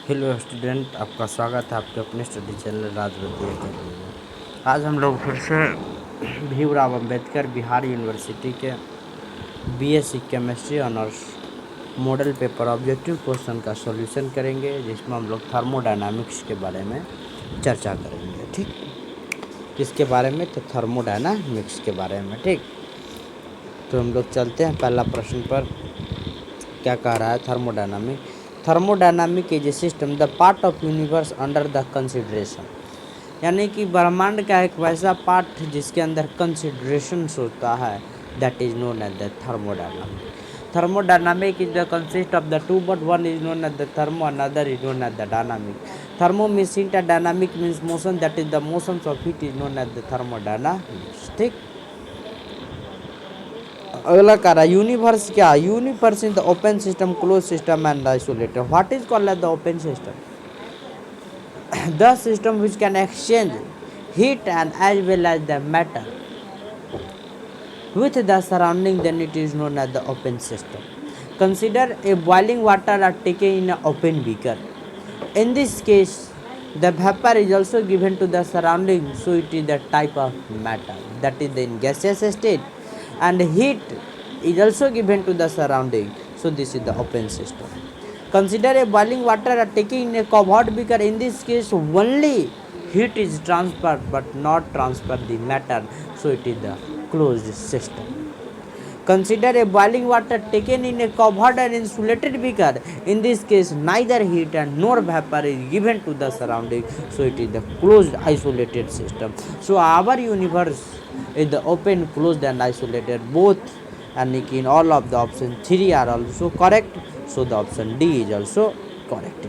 Hello student, आपका स्वागत है आपके अपने स्टडी चैनल राजवती अकेडमी में। आज हम लोग फिर से भीमराव अंबेडकर बिहार यूनिवर्सिटी के BSc chemistry honours model paper objective question का सॉल्यूशन करेंगे, जिसमें हम लोग थर्मोडायनामिक्स के बारे में चर्चा करेंगे। ठीक, किसके बारे में? तो थर्मोडायनामिक्स के बारे में। ठीक, तो हम लोग चलते हैं पहला प्रश्न पर। क्या कह रहा है? Thermodynamic is a system the part of universe under the consideration, यानी कि ब्रह्मांड का एक वैसा पार्ट जिसके अंदर कंसिडरेशन होता है, that is known as the thermodynamic. Thermodynamic is the consist of the two, but one is known as the thermo, another is known as the dynamic. Thermo means heat and dynamic means motion, that is the motions of heat is known as the thermodynamics. ठीक, अगला कह रहा है universe क्या? Universe in the open system, close system and isolated. What is called as the open system? The system which can exchange heat and as well as the matter with the surrounding, then it is known as the open system. Consider a boiling water are taken in an open beaker. In this case, the vapor is also given to the surrounding, so it is the type of matter, that is in gaseous state, and heat is also given to the surrounding, so this is the open system. Consider a boiling water are taken in a covered beaker. In this case, only heat is transferred but not transfer the matter, so it is the closed system. Consider a boiling water taken in a covered and insulated beaker. In this case, neither heat and nor vapor is given to the surrounding, so it is the closed isolated system. So our universe is the open, closed and isolated both, and in all of the option 3 are also correct, so the option D is also correct.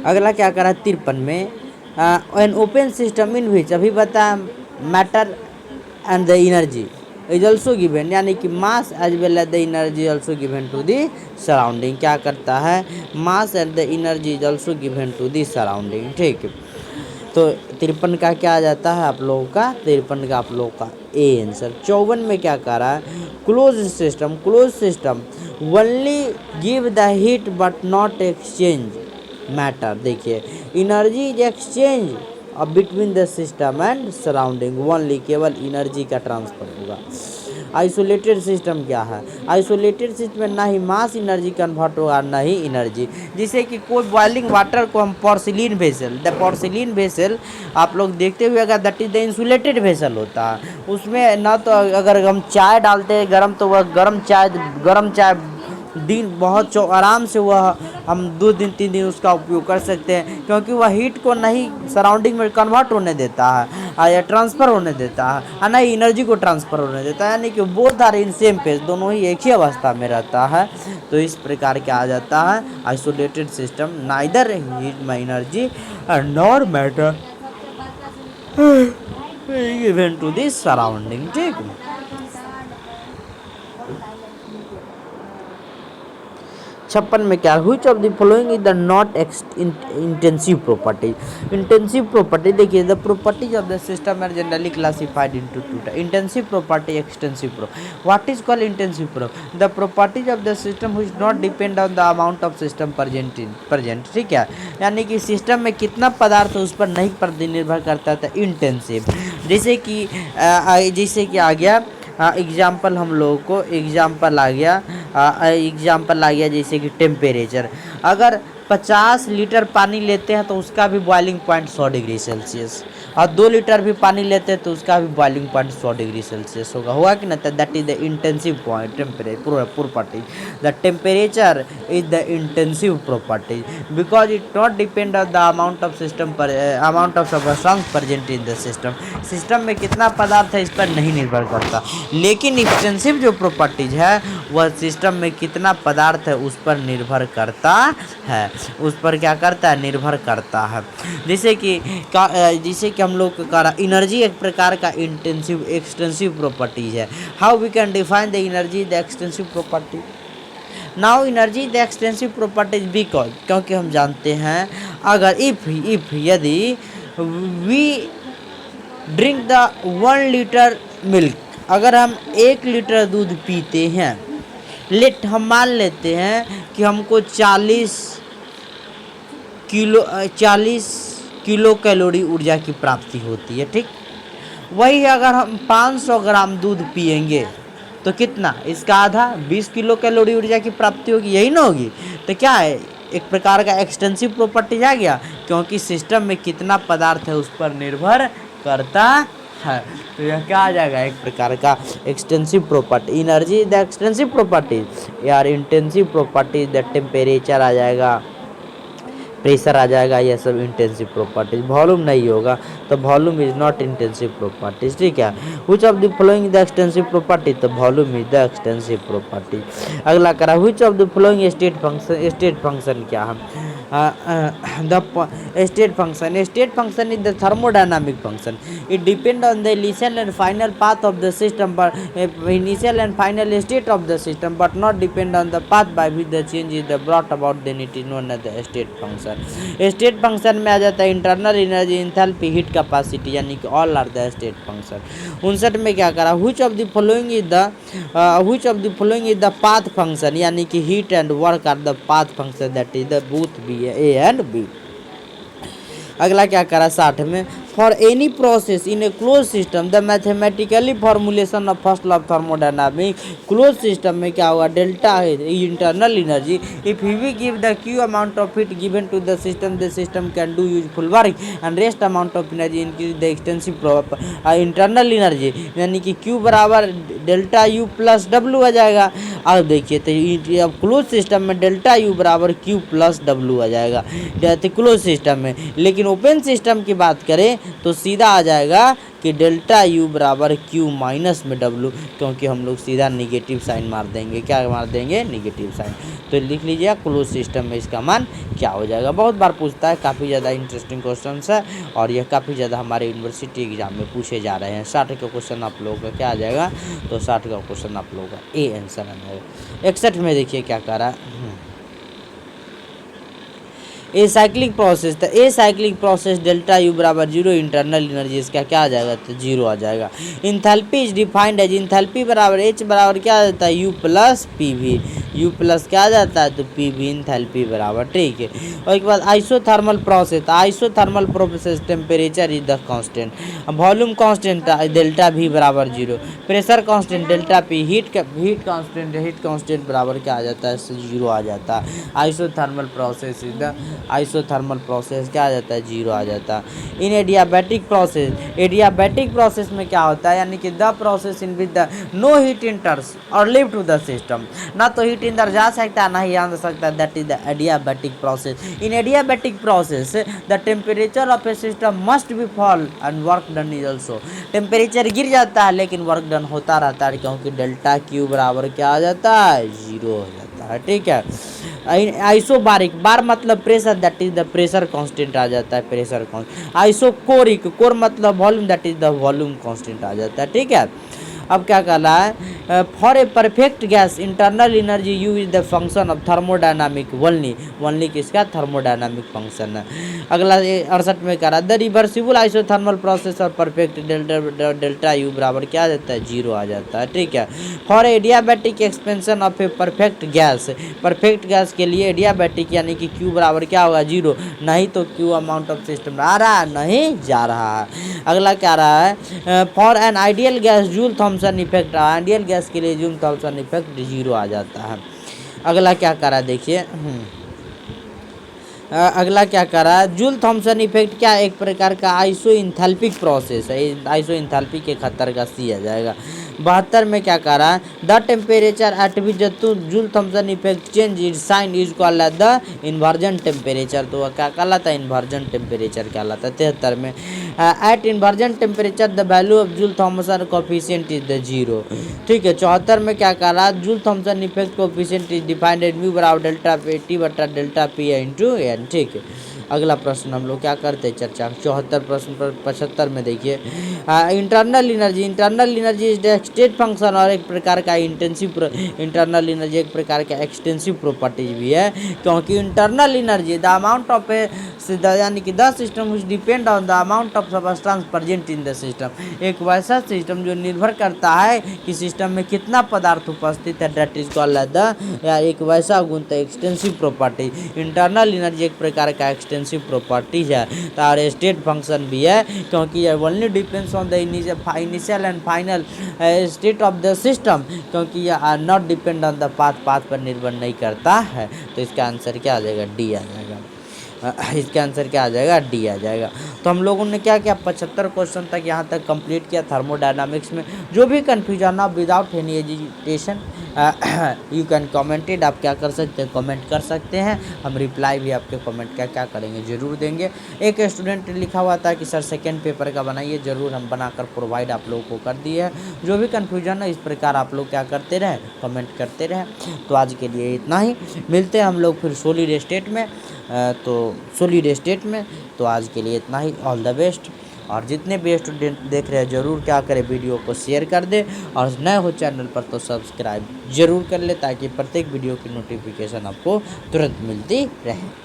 अगला क्या करा 53 में, an open system in विच, अभी बता matter and the energy is also given, यानी कि mass as well as the energy also given to the surrounding. क्या करता है? mass and the energy is also given to the surrounding. ठीक, तो 53 का क्या आ जाता है आप लोगों का? 53 का आप लोगों का ए आंसर। 54 में क्या कर रहा है? Close system only give the heat but not exchange matter. देखिए, energy is exchange between the system and surrounding, only केवल एनर्जी का ट्रांसफर होगा। आइसोलेटेड सिस्टम क्या है? आइसोलेटेड सिस्टम में ना ही मास एनर्जी कन्वर्ट होगा ना ही एनर्जी। जैसे कि कोई बॉइलिंग वाटर को हम porcelain vessel, the porcelain vessel आप लोग देखते हुए अगर that is the insulated vessel होता है, उसमें ना तो अगर हम चाय डालते हैं गर्म, तो वह गर्म चाय दिन बहुत आराम से वह हम 2 दिन 3 दिन उसका उपयोग कर सकते हैं, क्योंकि वह हीट को नहीं सराउंडिंग में कन्वर्ट होने देता है या ट्रांसफ़र होने देता है, और नहीं एनर्जी को ट्रांसफ़र होने देता है, यानी कि both are in same phase, दोनों ही एक ही अवस्था में रहता है। तो इस प्रकार क्या आ जाता है? आइसोलेटेड सिस्टम, नाइदर हीट में energy nor matter given to this surrounding. ठीक, 56 में क्या? Which of the following is the not intensive properties. Intensive property देखिए, the properties of the system are generally classified into 2 intensive property, extensive property. What is called intensive property? The properties of the system which not depend on the amount of system present. ठीक है, यानी कि system में कितना पदार्थ है उस पर नहीं निर्भर करता था। इंटेंसिव जैसे कि आ गया एग्जाम्पल, हम लोगों को एग्जाम्पल आ गया जैसे कि टेम्परेचर। अगर 50 लीटर पानी लेते हैं तो उसका भी बॉइलिंग पॉइंट 100 डिग्री सेल्सियस, और 2 लीटर भी पानी लेते हैं तो उसका भी बॉइलिंग पॉइंट 100 डिग्री सेल्सियस होगा कि ना? That is the intensive point property. The temperature is the intensive property because it not depend on the amount of substance present in the system में कितना पदार्थ है इस पर नहीं निर्भर करता। लेकिन एक्सटेंसिव जो प्रॉपर्टीज है वह सिस्टम में कितना पदार्थ है उस पर निर्भर करता है, उस पर क्या करता है? निर्भर करता है। जैसे कि हम लोग का एनर्जी एक प्रकार का एक्सटेंसिव प्रॉपर्टीज है। How we can define the energy the extensive property? Now energy the extensive properties because, क्योंकि हम जानते हैं अगर इफ यदि we drink the 1 litre milk, अगर हम 1 लीटर दूध पीते हैं, हम मान लेते हैं कि हमको 40 40 किलो कैलोरी ऊर्जा की प्राप्ति होती है। ठीक, वही अगर हम 500 ग्राम दूध पिएंगे तो कितना, इसका आधा 20 किलो कैलोरी ऊर्जा की प्राप्ति होगी, यही ना होगी। तो क्या है, एक प्रकार का एक्सटेंसिव प्रॉपर्टीज आ गया, क्योंकि सिस्टम में कितना पदार्थ है उस पर निर्भर करता है। तो यह क्या आ जाएगा, एक प्रकार का extensive property. Energy the extensive properties यार, इंटेंसिव प्रॉपर्टीज द टेम्परेचर आ जाएगा, प्रेशर आ जाएगा, ये सब इंटेंसिव प्रॉपर्टीज। वॉल्यूम नहीं होगा तो volume is not intensive properties. ठीक है, which of the following the extensive property, तो volume is the extensive property. अगला करा, which of the following state function, state function क्या है, the state function is the thermodynamic function, it depend on the initial and final path of the system, initial and final state of the system, but not depend on the path by which the change is the brought about, then it is known as the state function. State function में आ जाता है internal energy, enthalpy, heat capacity, यानी कि all are the state function. 59 में क्या करा, which of the following is the path function, यानी कि heat and work are the path function, that is the both B, A and B. अगला क्या करा 60 में, for any process in A close system the mathematically formulation of first law of thermodynamic. Close system में क्या होगा, delta है internal energy, if we give the Q amount of heat given to the system can do useful work, and rest amount of energy increase the extensive internal energy, यानी कि Q बराबर delta U plus W आ जाएगा। अब देखिए, तो अब close system में डेल्टा यू बराबर क्यू प्लस डब्ल्यू आ जाएगा क्लोज सिस्टम में, लेकिन ओपन सिस्टम की बात करें तो सीधा आ जाएगा कि डेल्टा यू बराबर क्यू माइनस में डब्ल्यू, क्योंकि हम लोग सीधा निगेटिव साइन मार देंगे। क्या मार देंगे, निगेटिव साइन। तो लिख लीजिए क्लोज सिस्टम में इसका मान क्या हो जाएगा। बहुत बार पूछता है, काफ़ी ज़्यादा इंटरेस्टिंग क्वेश्चन है, और यह काफ़ी ज़्यादा हमारे यूनिवर्सिटी एग्जाम में पूछे जा रहे हैं। 60 का क्वेश्चन आप लोगों का क्या आ जाएगा, तो 60 का क्वेश्चन आप लोगों का ए आंसर आ जाएगा। 61 में देखिए क्या कह रहा है, ए साइक्लिक प्रोसेस, तो a cyclic process delta U बराबर जीरो, इंटरनल एनर्जी इसका क्या आ जाएगा, तो जीरो आ जाएगा। Enthalpy is defined as, enthalpy बराबर एच बराबर क्या आ जाता है, U plus P V, U plus क्या आ जाता है, तो पी वी इंथैल्पी बराबर। ठीक है, और एक बाद आइसोथर्मल प्रोसेस, तो isothermal process temperature is the constant, volume constant delta V बराबर zero, pressure constant delta P, heat constant बराबर क्या आ जाता है, जीरो आ जाता है। Isothermal process is the isothermal process क्या आ जाता है, जीरो आ जाता है। In adiabatic process, adiabatic process में क्या होता है, यानी कि the process in with the no heat enters or leave to the system, ना तो हीट अंदर जा सकता है ना ही आ सकता है, that is the adiabatic process. In adiabatic process the temperature of A system must be fall and work done is also, temperature गिर जाता है लेकिन वर्क डन होता रहता है, क्योंकि डेल्टा क्यू बराबर क्या आ जाता है, जीरो हो जाता है। ठीक है, आइसोबारिक, बार मतलब pressure, that is the pressure constant आ जाता है, प्रेशर कांस्टेंट। आइसोकोरिक, कोर मतलब volume, that is the volume constant आ जाता है। ठीक है, अब क्या कहला है, for a perfect gas internal energy U is the function of thermodynamic only किसका, थर्मोडायनामिक फंक्शन है। अगला 68 में कह रहा, द रिवर्सिबल आइसोथर्मल प्रोसेस और परफेक्ट डेल्टा यू बराबर क्या आ जाता है, जीरो आ जाता है। ठीक है, for adiabatic expansion of A perfect gas, perfect gas के लिए एडियाबैटिक यानी कि क्यू बराबर क्या होगा, जीरो, नहीं तो क्यू अमाउंट ऑफ सिस्टम आ रहा है, नहीं जा रहा है। अगला क्या रहा है, for an ideal gas Joule Thomson effect, ideal gas के लिए जूल थॉमसन इफेक्ट जीरो आ जाता है। अगला क्या करा देखिए, अगला क्या करा, जूल थॉमसन इफेक्ट क्या, एक प्रकार का आइसो इंथैल्पिक प्रोसेस है, आइसो इंथैल्पी के खतर का सी आ जाएगा। 72 में क्या कह रहा है, the temperature at which Joule Thomson effect change is sign is called the inversion temperature, तो वह क्या कहलाता है, इन्वर्जन टेम्परेचर कहलाता है। 73 में at inversion temperature the value of Joule Thomson coefficient is the zero. ठीक है, 74 में क्या कह रहा है, Joule Thomson effect coefficient is defined at mu बराबर डेल्टा पी टी बटा डेल्टा पी इंटू एन। ठीक है, अगला प्रश्न हम लोग क्या करते हैं चर्चा, 74 प्रश्न पर 75 में देखिए, internal energy is state function और एक प्रकार का इंटरनल एनर्जी एक प्रकार का एक्सटेंसिव प्रॉपर्टीज भी है, क्योंकि internal energy the amount of a, यानी कि the system which depend on the amount of substance present in the system, एक वैसा सिस्टम जो निर्भर करता है कि सिस्टम में कितना पदार्थ उपस्थित है, दैट इज कॉल्ड द, या एक वैसा गुण, एक्सटेंसिव प्रॉपर्टी। इंटरनल एनर्जी एक प्रकार का एक्सटेंसिव प्रॉपर्टीज है, तो और स्टेट फंक्शन भी है, क्योंकि ये only depends on the initial and final state of the system, क्योंकि ये are not depend on the path पर निर्भर नहीं करता है। तो इसका आंसर क्या आ जाएगा? डी आ जाएगा। इसका आंसर क्या आ जाएगा? डी आ जाएगा। तो हम लोगों ने क्या किया, 75 क्वेश्चन तक यहाँ तक कंप्लीट किया थर्मोडायनामिक्स में। जो भी कन्फ्यूजन हो without any agitation you can commented, आप क्या कर सकते हैं, कमेंट कर सकते हैं। हम रिप्लाई भी आपके कमेंट का क्या करेंगे, ज़रूर देंगे। एक स्टूडेंट ने लिखा हुआ था कि सर सेकेंड पेपर का बनाइए, ज़रूर हम बनाकर प्रोवाइड आप लोगों को कर दिए है। जो भी कन्फ्यूजन है इस प्रकार आप लोग क्या करते रहें, कमेंट करते रहें। तो आज के लिए इतना ही, मिलते हैं हम लोग फिर सॉलिड स्टेट में। तो आज के लिए इतना ही। All the best. और जितने भी स्टूडेंट देख रहे हैं ज़रूर क्या करें, वीडियो को शेयर कर दे, और नए हो चैनल पर तो सब्सक्राइब जरूर कर ले, ताकि प्रत्येक वीडियो की नोटिफिकेशन आपको तुरंत मिलती रहे।